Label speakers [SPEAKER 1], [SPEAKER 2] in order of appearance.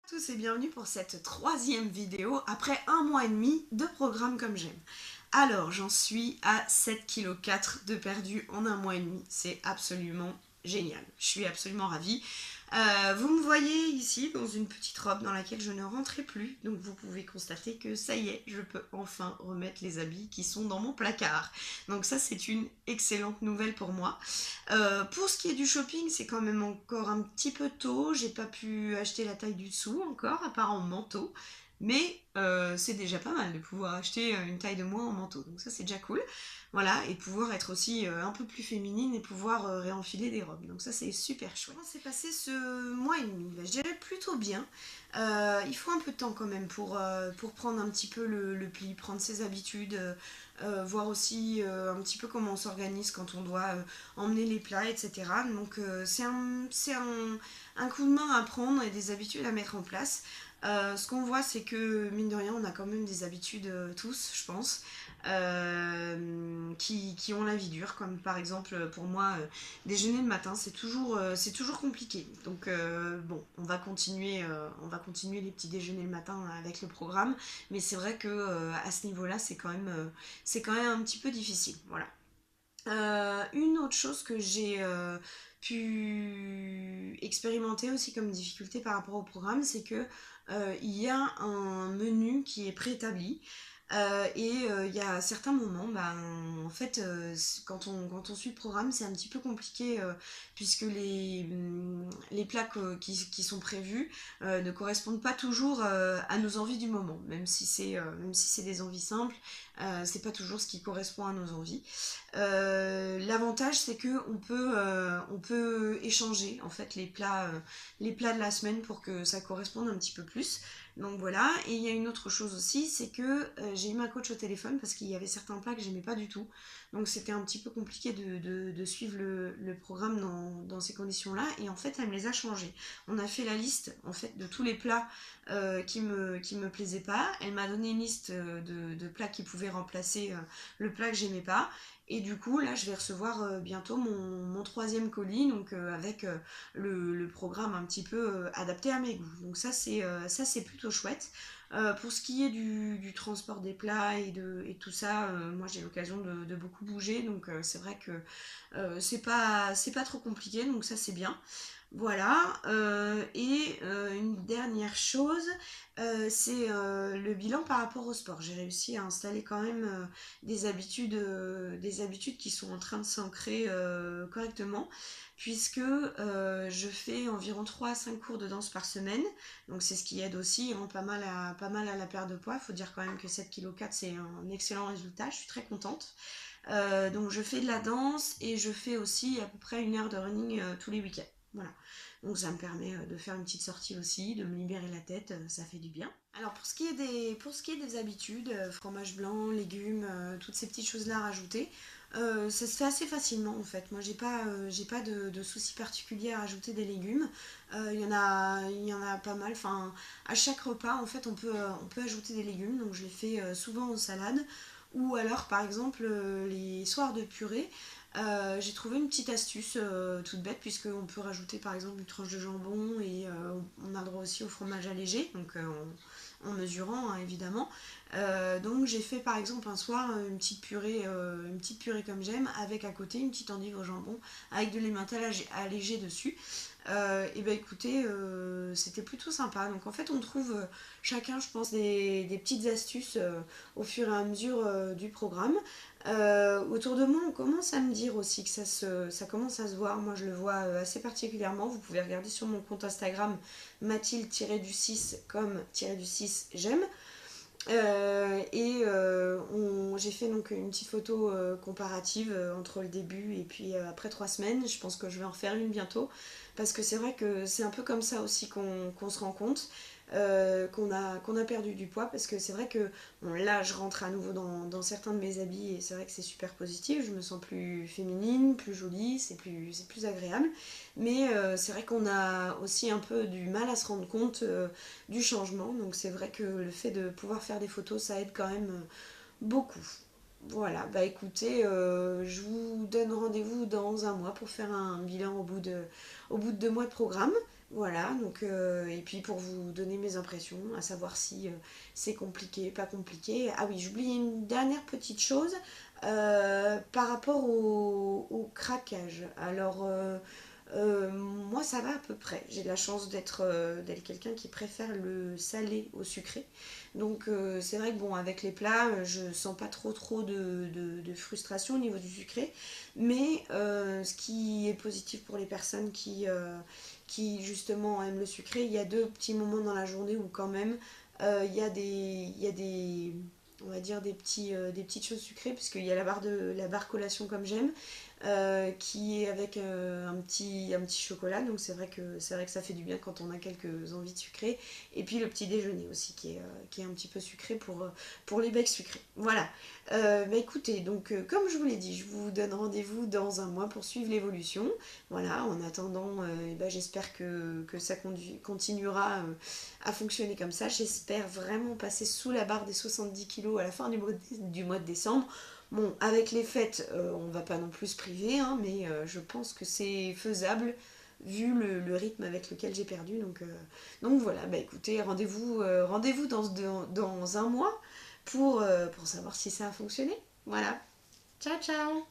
[SPEAKER 1] Bonjour à tous et bienvenue pour cette troisième vidéo après 1 mois et demi de programme comme j'aime. Alors j'en suis à 7,4 kg de perdu en 1 mois et demi, c'est absolument génial, je suis absolument ravie. Vous me voyez ici dans une petite robe dans laquelle je ne rentrais plus, donc vous pouvez constater que ça y est, je peux enfin remettre les habits qui sont dans mon placard. Donc ça c'est une excellente nouvelle pour moi. Pour ce qui est du shopping, c'est quand même encore un petit peu tôt, j'ai pas pu acheter la taille du dessous encore, à part en manteau. Mais c'est déjà pas mal de pouvoir acheter une taille de moins en manteau, donc ça c'est déjà cool. Voilà, et pouvoir être aussi un peu plus féminine et pouvoir réenfiler des robes. Donc ça c'est super chouette. Comment s'est passé ce mois et demi? Je dirais plutôt bien. Il faut un peu de temps quand même pour prendre un petit peu le pli, prendre ses habitudes, voir aussi un petit peu comment on s'organise quand on doit emmener les plats, etc. Donc c'est un coup de main à prendre et des habitudes à mettre en place. Ce qu'on voit, c'est que mine de rien, on a quand même des habitudes tous, je pense, qui ont la vie dure. Comme par exemple, pour moi, déjeuner le matin, c'est toujours compliqué. Donc bon, on va continuer les petits déjeuners le matin avec le programme, mais c'est vrai que à ce niveau-là, c'est quand même un petit peu difficile. Voilà. Une autre chose que j'ai pu expérimenter aussi comme difficulté par rapport au programme, c'est que il y a un menu qui est préétabli. Il y a certains moments, en fait, quand on suit le programme, c'est un petit peu compliqué puisque les plats qui sont prévus ne correspondent pas toujours à nos envies du moment. Même si c'est des envies simples, c'est pas toujours ce qui correspond à nos envies. L'avantage c'est que on peut échanger en fait les plats de la semaine pour que ça corresponde un petit peu plus. Donc voilà, et il y a une autre chose aussi, c'est que j'ai eu ma coach au téléphone parce qu'il y avait certains plats que j'aimais pas du tout. Donc c'était un petit peu compliqué de suivre le programme dans ces conditions-là. Et en fait, elle me les a changés. On a fait la liste en fait de tous les plats qui me plaisaient pas. Elle m'a donné une liste de plats qui pouvaient remplacer le plat que j'aimais pas. Et du coup, là, je vais recevoir bientôt mon troisième colis, donc avec le programme un petit peu adapté à mes goûts. Donc ça c'est plutôt chouette. Pour ce qui est du transport des plats et tout ça, moi j'ai l'occasion de beaucoup bouger, donc c'est vrai que c'est pas trop compliqué, donc ça c'est bien. Voilà, une dernière chose, c'est le bilan par rapport au sport. J'ai réussi à installer quand même des habitudes qui sont en train de s'ancrer correctement, puisque je fais environ 3 à 5 cours de danse par semaine, donc c'est ce qui aide aussi pas mal à la perte de poids. Il faut dire quand même que 7,4 kg c'est un excellent résultat, je suis très contente. Donc je fais de la danse et je fais aussi à peu près 1 heure de running tous les week-ends. Voilà. Donc ça me permet de faire une petite sortie aussi, de me libérer la tête, ça fait du bien. Alors pour ce qui est des habitudes, fromage blanc, légumes, toutes ces petites choses-là à rajouter, ça se fait assez facilement en fait. Moi j'ai pas de soucis particuliers à rajouter des légumes. Il y en a pas mal. Enfin, à chaque repas en fait on peut ajouter des légumes. Donc je les fais souvent en salade. Ou alors par exemple les soirs de purée, j'ai trouvé une petite astuce toute bête puisqu'on peut rajouter par exemple une tranche de jambon et on a le droit aussi au fromage allégé, donc en mesurant hein, évidemment. Donc j'ai fait par exemple un soir une petite purée comme j'aime avec à côté une petite endive au jambon avec de l'emmental allégé dessus. Et ben écoutez, c'était plutôt sympa. Donc en fait on trouve chacun je pense des petites astuces au fur et à mesure du programme. Autour de moi, on commence à me dire aussi que ça commence à se voir. Moi, je le vois assez particulièrement. Vous pouvez regarder sur mon compte Instagram Mathilde-du-6 comme-du-6 j'aime. J'ai fait donc une petite photo comparative entre le début et puis après 3 semaines. Je pense que je vais en refaire une bientôt parce que c'est vrai que c'est un peu comme ça aussi qu'on se rend compte qu'on a perdu du poids, parce que c'est vrai que bon, là je rentre à nouveau dans certains de mes habits et c'est vrai que c'est super positif, je me sens plus féminine, plus jolie, c'est plus agréable, mais c'est vrai qu'on a aussi un peu du mal à se rendre compte du changement, donc c'est vrai que le fait de pouvoir faire des photos ça aide quand même beaucoup. Voilà, bah écoutez, je vous donne rendez-vous dans un mois pour faire un bilan au bout de 2 mois de programme. Voilà, donc, et puis pour vous donner mes impressions, à savoir si c'est compliqué, pas compliqué. Ah oui, j'oublie une dernière petite chose par rapport au craquage. Alors, moi ça va à peu près. J'ai de la chance d'être quelqu'un qui préfère le salé au sucré. Donc c'est vrai que bon, avec les plats, je sens pas trop de frustration au niveau du sucré. Mais ce qui est positif pour les personnes qui justement aiment le sucré, il y a deux petits moments dans la journée où quand même il y a des on va dire des petites choses sucrées, puisqu'il y a la barre collation comme j'aime, qui est avec un petit chocolat, donc c'est vrai que ça fait du bien quand on a quelques envies de sucré. Et puis le petit déjeuner aussi qui est un petit peu sucré pour les becs sucrés. Voilà. Bah écoutez, donc comme je vous l'ai dit, je vous donne rendez-vous dans un mois pour suivre l'évolution. Voilà, en attendant, bah, j'espère que ça continuera à fonctionner comme ça. J'espère vraiment passer sous la barre des 70 kilos à la fin du mois de décembre. Bon, avec les fêtes, on va pas non plus se priver, hein, mais je pense que c'est faisable vu le rythme avec lequel j'ai perdu. Donc voilà, bah écoutez, rendez-vous dans un mois pour savoir si ça a fonctionné. Voilà. Ciao ciao.